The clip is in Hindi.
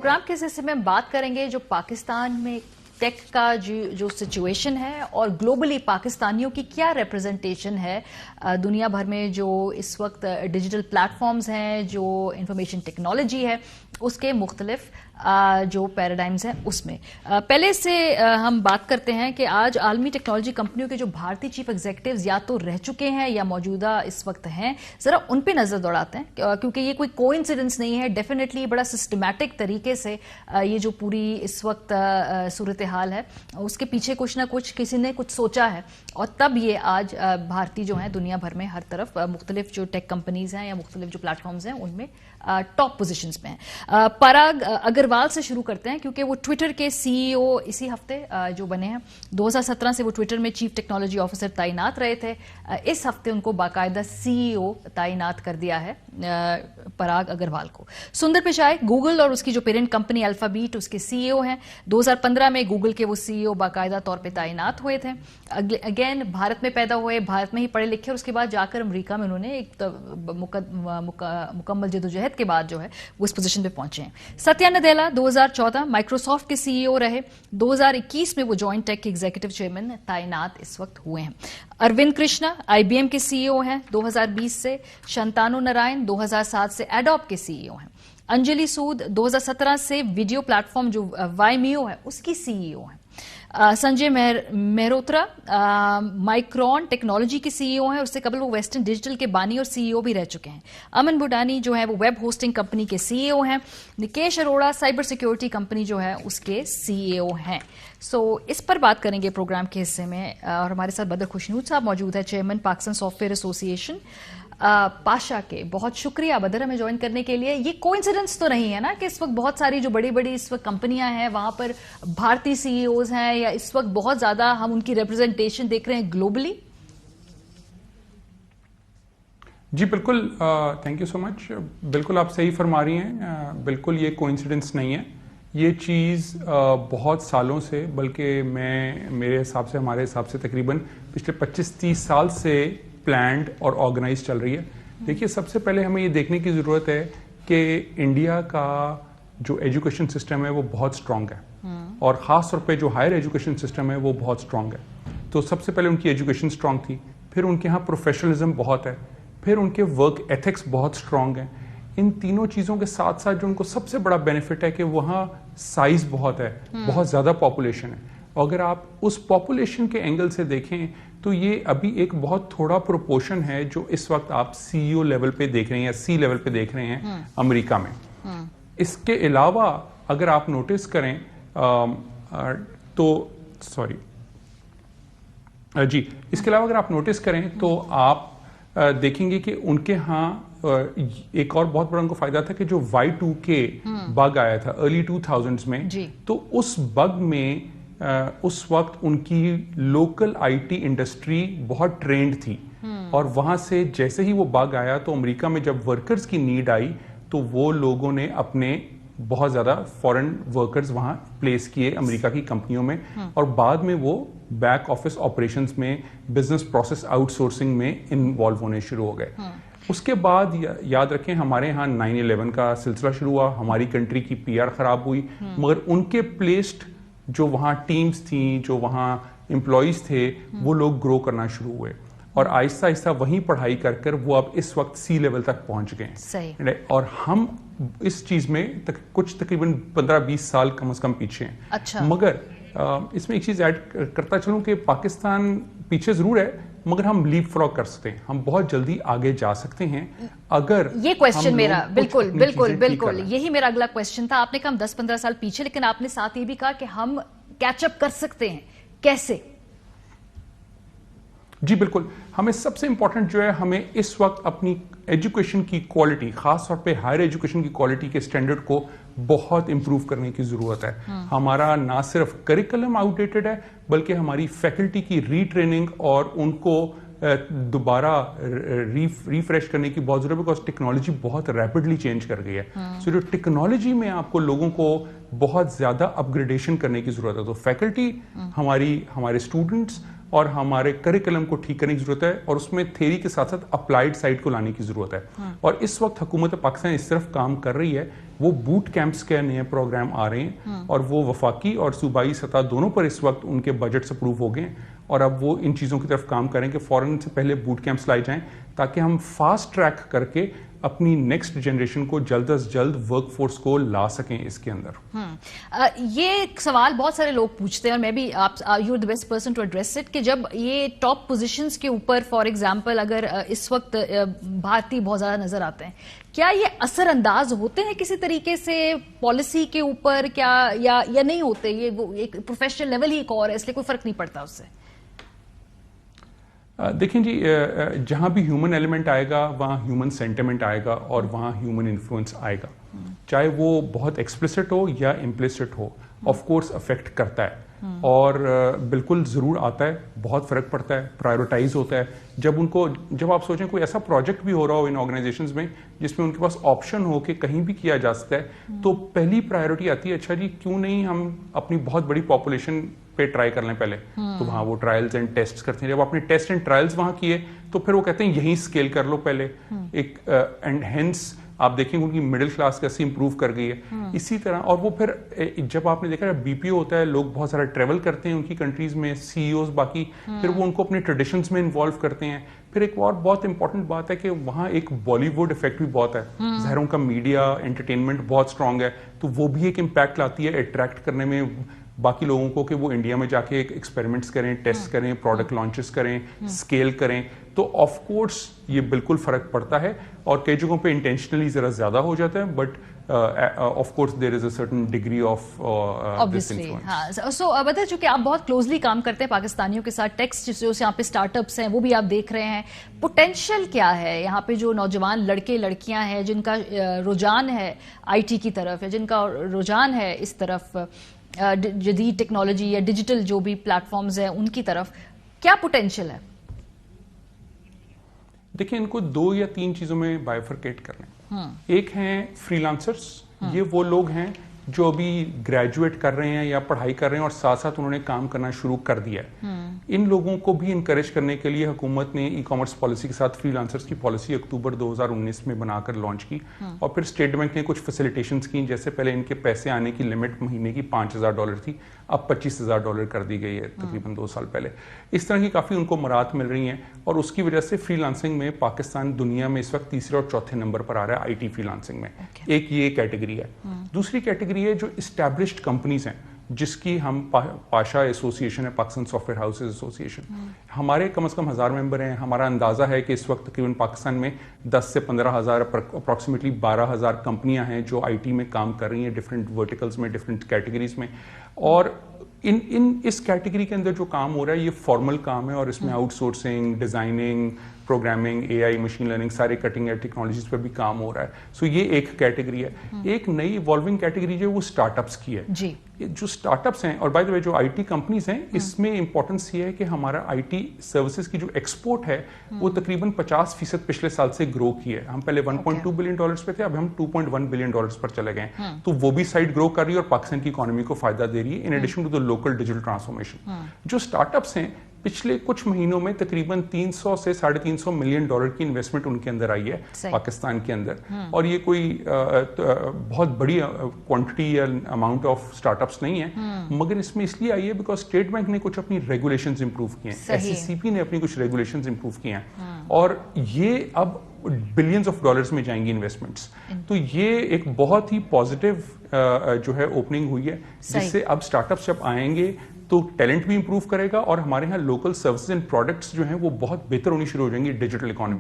प्रोग्राम के हिस्से में हम बात करेंगे जो पाकिस्तान में टेक का जो सिचुएशन है और ग्लोबली पाकिस्तानियों की क्या रिप्रेजेंटेशन है दुनिया भर में, जो इस वक्त डिजिटल प्लेटफॉर्म्स हैं, जो इंफॉर्मेशन टेक्नोलॉजी है, उसके मुख्तलिफ जो पैराडाइम्स हैं उसमें। पहले से हम बात करते हैं कि आज आलमी टेक्नोलॉजी कंपनियों के जो भारतीय चीफ एग्जीक्यूटिव्स या तो रह चुके हैं या मौजूदा इस वक्त हैं, जरा उन पे नजर दौड़ाते हैं, क्योंकि ये कोई कोइंसिडेंस नहीं है। डेफिनेटली बड़ा सिस्टमैटिक तरीके से ये जो पूरी इस वक्त सूरत हाल है उसके पीछे कुछ ना कुछ किसी ने कुछ सोचा है, और तब ये आज भारतीय जो हैं दुनिया भर में हर तरफ मुख्तलिफ जो टेक कंपनीज हैं या मुख्तलिफ जो प्लेटफॉर्म्स हैं उनमें टॉप पोजीशंस पे हैं। पराग अग्रवाल से शुरू करते हैं, क्योंकि वो ट्विटर के सीईओ इसी हफ्ते जो बने हैं। 2017 से वो ट्विटर में चीफ टेक्नोलॉजी ऑफिसर तैनात रहे थे। इस हफ्ते उनको बाकायदा सीईओ तैनात कर दिया है पराग अग्रवाल को। सुंदर पिचाई गूगल और उसकी जो पेरेंट कंपनी अल्फाबीट उसके सीईओ हैं। 2015 में गूगल के वो सीईओ बाकायदा तौर पे तैनात हुए थे। अगेन भारत में पैदा हुए, भारत में ही पढ़े लिखे, और उसके बाद जाकर अमेरिका में उन्होंने एक मुकम्मल जदोजहद के बाद जो है वो इस पोजीशन पे पहुंचे हैं। सत्या नदेला 2014 माइक्रोसॉफ्ट के सीईओ रहे। 2021 में वो जॉइंट टेक के एग्जीक्यूटिव चेयरमैन तैनात इस वक्त हुए हैं। अरविंद कृष्णा आईबीएम के सीईओ हैं 2020 से। शंतानु नारायण 2007 से एडोब के सीईओ हैं। अंजलि सूद 2017 से वीडियो प्लेटफॉर्म जो वाइमियो है उसकी सीईओ हैं। संजय मेहरोत्रा माइक्रॉन टेक्नोलॉजी के सीईओ हैं। उससे कबल वो वेस्टर्न डिजिटल के बानी और सीईओ भी रह चुके हैं। अमन बुडानी जो है वो वेब होस्टिंग कंपनी के सीईओ हैं। Nikesh Arora cyber security company जो है उसके सीईओ हैं। सो इस पर बात करेंगे प्रोग्राम के हिस्से में, और हमारे साथ बदर खुशनूद साहब मौजूद है, chairman Pakistan software association Pasha के। बहुत शुक्रिया बदर हमें ज्वाइन करने के लिए। ये कोइंसिडेंस तो नहीं है ना कि इस वक्त बहुत सारी जो बड़ी बड़ी इस वक्त कंपनियां हैं वहां पर भारतीय सीईओज हैं, या इस वक्त बहुत ज्यादा हम उनकी रिप्रेजेंटेशन देख रहे हैं ग्लोबली? जी बिल्कुल, थैंक यू सो मच। बिल्कुल आप सही फरमा रही हैं, बिल्कुल ये कोइंसिडेंस नहीं है। ये चीज़ बहुत सालों से, बल्कि मेरे हिसाब से, हमारे हिसाब से तकरीबन पिछले 25-30 साल से प्लान्ड और ऑर्गेनाइज चल रही है। देखिए, सबसे पहले हमें ये देखने की ज़रूरत है कि इंडिया का जो एजुकेशन सिस्टम है वो बहुत स्ट्रांग है, और ख़ास तौर पे जो हायर एजुकेशन सिस्टम है वो बहुत स्ट्रांग है। तो सबसे पहले उनकी एजुकेशन स्ट्रांग थी, फिर उनके यहाँ प्रोफेशनलिज्म बहुत है, फिर उनके वर्क एथिक्स बहुत स्ट्रांग है। इन तीनों चीज़ों के साथ साथ जो उनको सबसे बड़ा बेनिफिट है कि वहाँ साइज़ बहुत है, बहुत ज़्यादा पॉपुलेशन है। अगर आप उस पॉपुलेशन के एंगल से देखें तो ये अभी एक बहुत थोड़ा प्रोपोर्शन है जो इस वक्त आप सीईओ लेवल पे देख रहे हैं या सी लेवल पे देख रहे हैं अमेरिका में। इसके अलावा अगर आप नोटिस करें तो इसके अलावा अगर आप नोटिस करें तो आप देखेंगे कि उनके यहाँ एक और बहुत बड़ा उनको फायदा था कि जो Y2K बग आया था अर्ली 2000s में, तो उस बग में उस वक्त उनकी लोकल आईटी इंडस्ट्री बहुत ट्रेंड थी, और वहां से जैसे ही वो बग आया तो अमेरिका में जब वर्कर्स की नीड आई तो वो लोगों ने अपने बहुत ज़्यादा फॉरेन वर्कर्स वहां प्लेस किए अमेरिका की कंपनियों में, और बाद में वो बैक ऑफिस ऑपरेशंस में, बिजनेस प्रोसेस आउटसोर्सिंग में इन्वॉल्व होने शुरू हो गए। उसके बाद याद रखें हमारे यहाँ 9/11 का सिलसिला शुरू हुआ, हमारी कंट्री की पीआर खराब हुई, मगर उनके प्लेस्ड जो वहाँ टीम्स थी, जो वहाँ एम्प्लॉयज थे, वो लोग ग्रो करना शुरू हुए, और आहिस्ता आहिस्ता वहीं पढ़ाई कर कर वो अब इस वक्त सी लेवल तक पहुंच गए। और हम इस चीज में कुछ तकरीबन 15-20 साल कम से कम पीछे हैं। अच्छा। मगर इसमें एक चीज ऐड करता चलूं कि पाकिस्तान पीछे जरूर है, मगर हम लीप फ्रॉग कर सकते हैं, हम बहुत जल्दी आगे जा सकते हैं अगर ये क्वेश्चन मेरा बिल्कुल यही मेरा अगला क्वेश्चन था। आपने कहा हम 10-15 साल पीछे, लेकिन आपने साथ ये भी कहा कि हम कैचअप कर सकते हैं, कैसे? जी बिल्कुल, हमें सबसे इंपॉर्टेंट जो है, हमें इस वक्त अपनी एजुकेशन की क्वालिटी, खास तौर पे हायर एजुकेशन की क्वालिटी के स्टैंडर्ड को बहुत इंप्रूव करने की जरूरत है। हमारा ना सिर्फ करिकुलम आउटडेटेड है, बल्कि हमारी फैकल्टी की रीट्रेनिंग और उनको दोबारा रिफ्रेश करने की बहुत जरूरत है, बिकॉज टेक्नोलॉजी बहुत रैपिडली चेंज कर गई है। सो जो टेक्नोलॉजी में आपको लोगों को बहुत ज्यादा अपग्रेडेशन करने की जरूरत है। तो फैकल्टी, हमारे स्टूडेंट्स और हमारे करिकुलम को ठीक करने की जरूरत है और उसमें थ्योरी के साथ साथ अप्लाइड साइड को लाने की जरूरत है। और इस वक्त हुकूमत पाकिस्तान इस तरफ काम कर रही है। वो बूट कैंप्स के नए प्रोग्राम आ रहे हैं और वो वफाकी और सूबाई सतह दोनों पर इस वक्त उनके बजट्स अप्रूव हो गए और अब वो इन चीज़ों की तरफ काम करें कि फॉरेन से पहले बूट कैंप्स लाए जाएं ताकि हम फास्ट ट्रैक करके अपनी नेक्स्ट जनरेशन को जल्द अज जल्द वर्कफोर्स को ला सकें इसके अंदर। ये एक सवाल बहुत सारे लोग पूछते हैं और मैं भी आप you are the best person to address it कि जब ये टॉप पोजीशंस के ऊपर फॉर एग्जांपल अगर इस वक्त भारतीय बहुत ज्यादा नजर आते हैं, क्या ये असरअंदाज होते हैं किसी तरीके से पॉलिसी के ऊपर क्या या नहीं होते? ये वो एक प्रोफेशनल लेवल ही एक और है, इसलिए कोई फर्क नहीं पड़ता उससे। देखिए जी, जहां भी ह्यूमन एलिमेंट आएगा वहां ह्यूमन सेंटिमेंट आएगा और वहां ह्यूमन इन्फ्लुएंस आएगा, चाहे वो बहुत एक्सप्लिसिट हो या इम्प्लिसिट हो, ऑफ कोर्स अफेक्ट करता है और बिल्कुल जरूर आता है, बहुत फर्क पड़ता है, प्रायोरिटाइज होता है। जब आप सोचें कोई ऐसा प्रोजेक्ट भी हो रहा हो इन ऑर्गेनाइजेशंस में जिसमें उनके पास ऑप्शन हो कि कहीं भी किया जा सकता है, तो पहली प्रायोरिटी आती है, अच्छा जी क्यों नहीं हम अपनी बहुत बड़ी पॉपुलेशन पे ट्राई कर लें पहले। तो वहां वो ट्रायल्स एंड टेस्ट करते हैं, जब आपने टेस्ट एंड ट्रायल्स वहां किए तो फिर वो कहते हैं यहीं स्केल कर लो पहले एक एंड हेंस आप देखेंगे उनकी मिडिल क्लास कैसे इंप्रूव कर गई है। इसी तरह और वो फिर जब आपने देखा बीपीओ होता है, लोग बहुत सारा ट्रेवल करते हैं उनकी कंट्रीज में, सीईओज बाकी, फिर वो उनको अपने ट्रेडिशंस में इन्वॉल्व करते हैं। फिर एक और बहुत इंपॉर्टेंट बात है कि वहाँ एक बॉलीवुड इफेक्ट भी बहुत है, ज़ाहिर उनका मीडिया एंटरटेनमेंट बहुत स्ट्रांग है, तो वो भी एक इम्पैक्ट लाती है अट्रैक्ट करने में बाकी लोगों को कि वो इंडिया में जाके एक्सपेरिमेंट्स करें, टेस्ट करें, प्रोडक्ट लॉन्चेस करें, स्केल करें। तो ऑफ कोर्स ये बिल्कुल फर्क पड़ता है और कई जगहों पे इंटेंशनली जरा ज्यादा हो जाता है, but of course there is a certain degree of this influence. हाँ, सो बता चूंकि आप बहुत क्लोजली काम करते हैं पाकिस्तानियों के साथ, टेक्स्ट जो यहाँ पे स्टार्टअप्स हैं वो भी आप देख रहे हैं, पोटेंशियल क्या है यहाँ पे? जो नौजवान लड़के लड़कियां हैं जिनका रुझान है आईटी की तरफ है, जिनका रुझान है इस तरफ जदीद टेक्नोलॉजी या डिजिटल जो भी प्लेटफॉर्म्स हैं उनकी तरफ, क्या पोटेंशियल है? देखिए, इनको 2 या 3 चीजों में बाइफरकेट कर लें। एक है फ्रीलांसर्स, ये वो लोग हैं जो अभी ग्रेजुएट कर रहे हैं या पढ़ाई कर रहे हैं और साथ साथ उन्होंने काम करना शुरू कर दिया है। इन लोगों को भी इनकरेज करने के लिए हुकूमत ने ई कॉमर्स पॉलिसी के साथ फ्रीलांसर्स की पॉलिसी अक्टूबर 2019 में बनाकर लॉन्च की और फिर स्टेट बैंक ने कुछ फैसिलिटेशंस की, जैसे पहले इनके पैसे आने की लिमिट महीने की $5,000 थी, अब $25,000 कर दी गई है तकरीबन 2 साल पहले। इस तरह की काफ़ी उनको मराहत मिल रही हैं और उसकी वजह से फ्रीलांसिंग में पाकिस्तान दुनिया में इस वक्त 3रे और 4थे नंबर पर आ रहा है आईटी फ्रीलांसिंग में। एक ये कैटेगरी है। दूसरी कैटेगरी है जो इस्टेब्लिश्ड कंपनीज हैं, जिसकी हम पाशा एसोसिएशन है, पाकिस्तान सॉफ्टवेयर हाउसेज एसोसिएशन, हमारे कम से कम 1000 मेंबर हैं। हमारा अंदाजा है कि इस वक्त तकरीबन पाकिस्तान में 10 से 15,000 अप्रॉक्सीमेटली 12,000 कंपनियां हैं जो आईटी में काम कर रही हैं, डिफरेंट वर्टिकल्स में, डिफरेंट कैटेगरीज में। और इस कैटेगरी के अंदर जो काम हो रहा है ये फॉर्मल काम है और इसमें outsourcing, designing, programming, AI, machine learning, सारे कटिंग एज टेक्नोलॉजीज पर भी काम हो रहा है। सो ये एक कैटेगरी है। एक नई इवॉल्विंग कैटेगरी जो वो स्टार्टअप्स की है जी। जो स्टार्टअप्स हैं और बाय द वे जो आईटी कंपनीज हैं, इसमें इंपॉर्टेंस ये है कि हमारा आईटी सर्विसेज की जो एक्सपोर्ट है वो तकरीबन 50% पिछले साल से ग्रो की है। हम पहले $1.2 बिलियन पे थे, अब हम $2.1 बिलियन पर चले गए। तो वो भी साइड ग्रो कर रही है और पाकिस्तान की इकोनॉमी को फायदा दे रही है, in addition to the local digital transformation. जो स्टार्टअप्स हैं पिछले कुछ महीनों में तकरीबन 300 से $350 मिलियन की इन्वेस्टमेंट उनके अंदर आई है पाकिस्तान के अंदर। और ये कोई बहुत बड़ी क्वांटिटी या अमाउंट ऑफ स्टार्टअप्स नहीं है, मगर इसमें इसलिए आई है बिकॉज स्टेट बैंक ने कुछ अपनी रेगुलेशंस इंप्रूव किए हैं, एससीसीपी ने अपनी कुछ रेगुलेशंस इंप्रूव किए हैं और ये अब बिलियंस ऑफ डॉलर्स में जाएंगी इन्वेस्टमेंट्स। तो ये एक बहुत ही पॉजिटिव जो है ओपनिंग हुई है, जिससे अब स्टार्टअप्स जब आएंगे तो टैलेंट भी इंप्रूव करेगा और हमारे यहाँ लोकल सर्विसेज एंड प्रोडक्ट्स जो हैं वो बहुत बेहतर होनी शुरू हो जाएंगी डिजिटल इकोनॉमी।